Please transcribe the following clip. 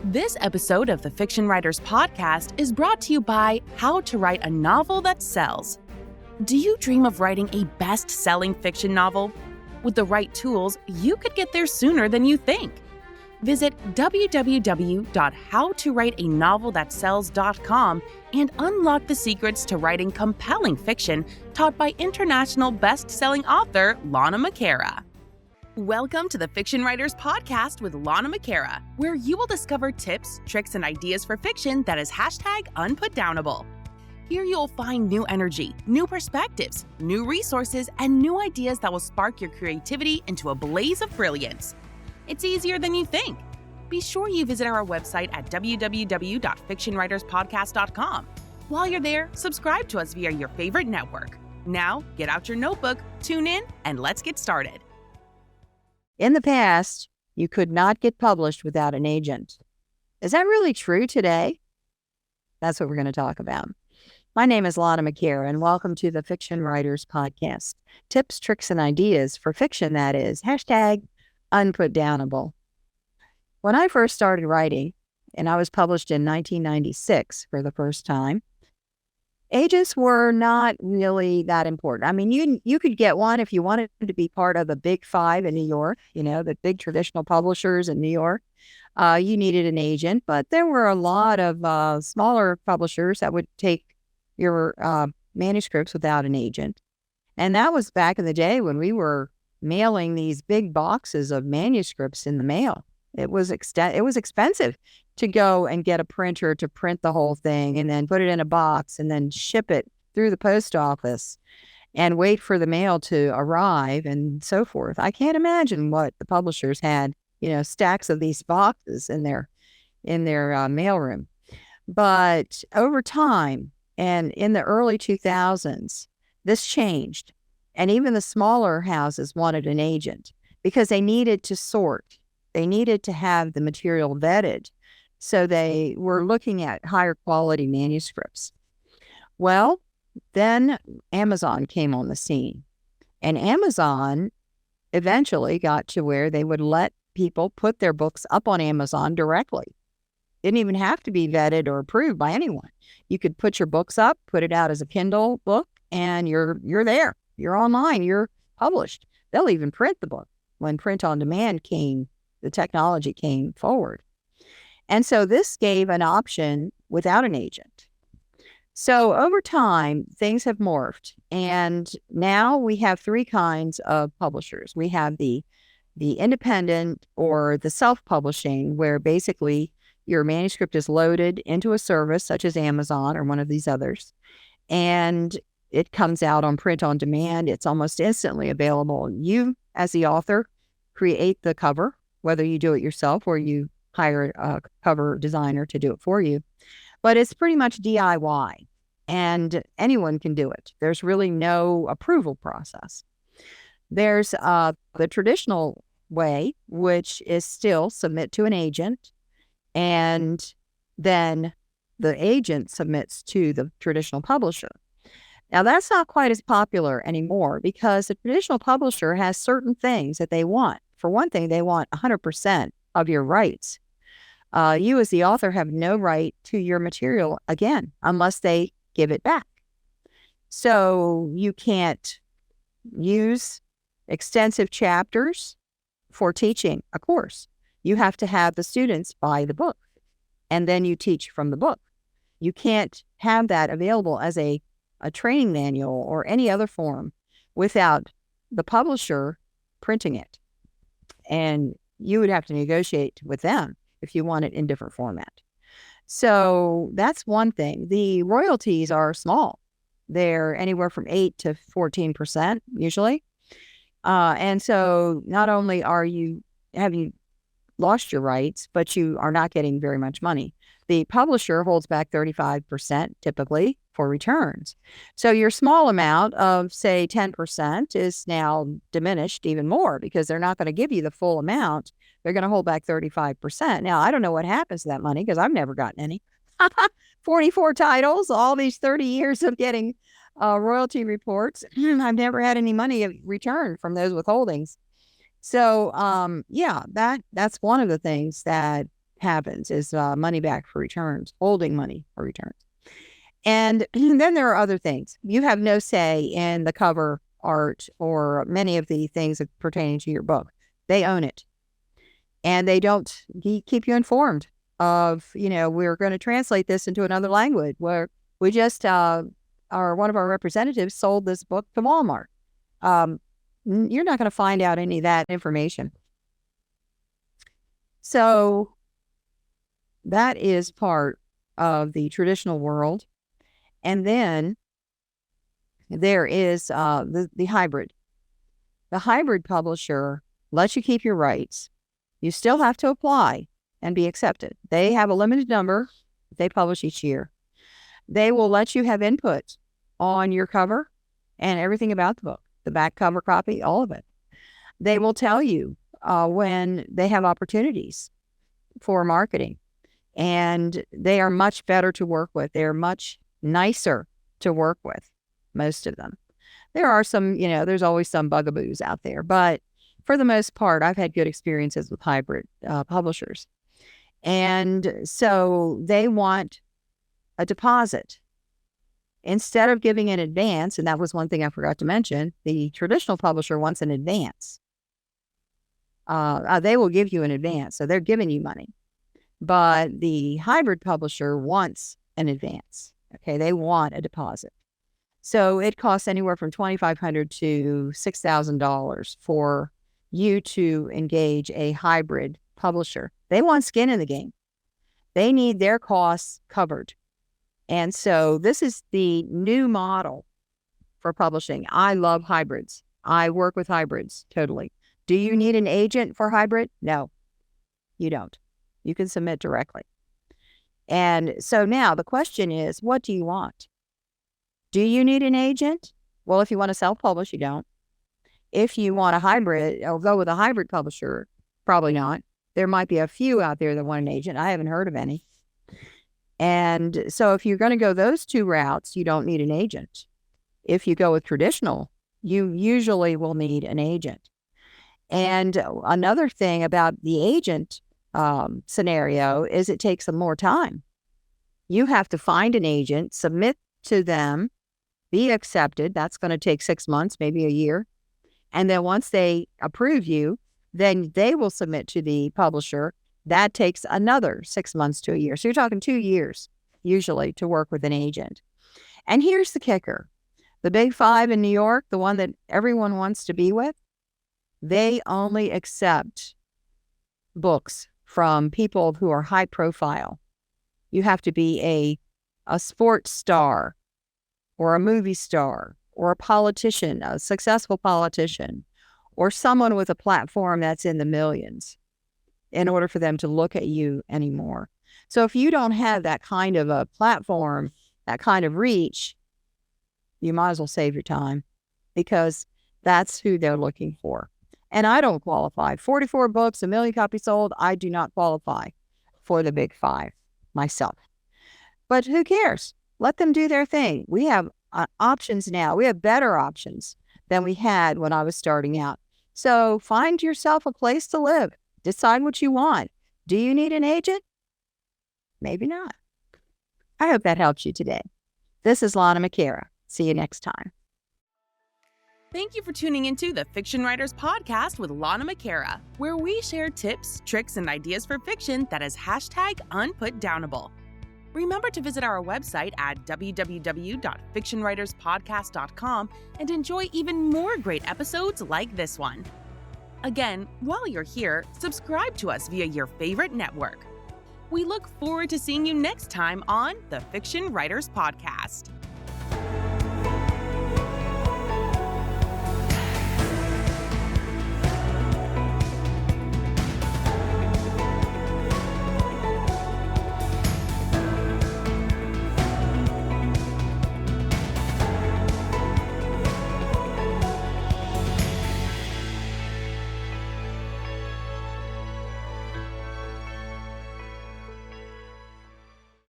This episode of the Fiction Writers Podcast is brought to you by How to Write a Novel That Sells. Do you dream of writing a best-selling fiction novel? With the right tools, you could get there sooner than you think. Visit www.howtowriteanovelthatsells.com and unlock the secrets to writing compelling fiction taught by international best-selling author Lana McAra. Welcome to the Fiction Writers Podcast with Lana McAra, where you will discover tips, tricks, and ideas for fiction that is #unputdownable. Here you'll find new energy, new perspectives, new resources, and new ideas that will spark your creativity into a blaze of brilliance. It's easier than you think. Be sure you visit our website at www.fictionwriterspodcast.com. While you're there, subscribe to us via your favorite network. Now, get out your notebook, tune in, and let's get started. In the past, you could not get published without an agent. Is that really true today? That's what we're going to talk about. My name is Lana McAra, and welcome to the Fiction Writers Podcast. Tips, tricks, and ideas for fiction that is #unputdownable. When I first started writing, and I was published in 1996 for the first time, agents were not really that important. I mean, you could get one if you wanted to be part of the big five in New York, the big traditional publishers in New York. You needed an agent, but there were a lot of smaller publishers that would take your manuscripts without an agent. And that was back in the day when we were mailing these big boxes of manuscripts in the mail. It was expensive to go and get a printer to print the whole thing and then put it in a box and then ship it through the post office and wait for the mail to arrive and so forth. I can't imagine what the publishers had, stacks of these boxes in their mailroom. But over time and in the early 2000s, this changed. And even the smaller houses wanted an agent because they needed to sort. They needed to have the material vetted. So they were looking at higher quality manuscripts. Well, then Amazon came on the scene. And Amazon eventually got to where they would let people put their books up on Amazon directly. Didn't even have to be vetted or approved by anyone. You could put your books up, put it out as a Kindle book, and you're there. You're online. You're published. They'll even print the book. When print on demand came, the technology came forward. And so this gave an option without an agent. So over time, things have morphed. And now we have three kinds of publishers. We have the independent or the self-publishing, where basically your manuscript is loaded into a service such as Amazon or one of these others. And it comes out on print on demand. It's almost instantly available. You, as the author, create the cover, whether you do it yourself or you hire a cover designer to do it for you. But it's pretty much DIY, and anyone can do it. There's really no approval process. There's the traditional way, which is still submit to an agent, and then the agent submits to the traditional publisher. Now, that's not quite as popular anymore because the traditional publisher has certain things that they want. For one thing, they want 100% of your rights. You as the author have no right to your material again, unless they give it back. So you can't use extensive chapters for teaching a course. You have to have the students buy the book, and then you teach from the book. You can't have that available as a training manual or any other form without the publisher printing it. And you would have to negotiate with them if you want it in different format. So that's one thing. The royalties are small. They're anywhere from 8 to 14% usually. And so not only have you lost your rights, but you are not getting very much money. The publisher holds back 35% typically for returns. So your small amount of, say, 10% is now diminished even more because they're not going to give you the full amount. They're going to hold back 35%. Now, I don't know what happens to that money because I've never gotten any. 44 titles, all these 30 years of getting royalty reports. I've never had any money returned from those withholdings. So, that's one of the things that happens is money back for returns, holding money for returns. And then there are other things. You have no say in the cover art or many of the things pertaining to your book. They own it. And they don't keep you informed of, we're going to translate this into another language. Where we just, one of our representatives sold this book to Walmart. You're not going to find out any of that information. So that is part of the traditional world. And then there is the hybrid. The hybrid publisher lets you keep your rights. You still have to apply and be accepted. They have a limited number they publish each year. They will let you have input on your cover and everything about the book, the back cover copy, all of it. They will tell you when they have opportunities for marketing. And they are much better to work with. They're much nicer to work with, most of them. There are some, there's always some bugaboos out there, but for the most part, I've had good experiences with hybrid publishers. And so they want a deposit. Instead of giving an advance, and that was one thing I forgot to mention, the traditional publisher wants an advance. They will give you an advance, so they're giving you money. But the hybrid publisher wants an advance. Okay, they want a deposit. So it costs anywhere from $2,500 to $6,000 for you to engage a hybrid publisher. They want skin in the game. They need their costs covered. And so this is the new model for publishing. I love hybrids. I work with hybrids totally. Do you need an agent for hybrid? No, you don't. You can submit directly. And so now the question is, what do you want? Do you need an agent? Well, if you want to self-publish, you don't. If you want a hybrid, or go with a hybrid publisher, probably not. There might be a few out there that want an agent. I haven't heard of any. And so if you're going to go those two routes, you don't need an agent. If you go with traditional, you usually will need an agent. And another thing about the agent scenario is it takes some more time. You have to find an agent, submit to them, be accepted. That's going to take 6 months, maybe a year. And then once they approve you, then they will submit to the publisher. That takes another 6 months to a year. So you're talking 2 years usually to work with an agent. And here's the kicker. The big five in New York, the one that everyone wants to be with, they only accept books from people who are high profile. You have to be a sports star or a movie star or a politician, a successful politician, or someone with a platform that's in the millions in order for them to look at you anymore. So if you don't have that kind of a platform, that kind of reach, you might as well save your time because that's who they're looking for. And I don't qualify. 44 books, 1 million copies sold. I do not qualify for the big five myself. But who cares? Let them do their thing. We have options now. We have better options than we had when I was starting out. So find yourself a place to live. Decide what you want. Do you need an agent? Maybe not. I hope that helps you today. This is Lana McAra. See you next time. Thank you for tuning into the Fiction Writers Podcast with Lana McAra, where we share tips, tricks, and ideas for fiction that is #unputdownable. Remember to visit our website at www.fictionwriterspodcast.com and enjoy even more great episodes like this one. Again, while you're here, subscribe to us via your favorite network. We look forward to seeing you next time on the Fiction Writers Podcast.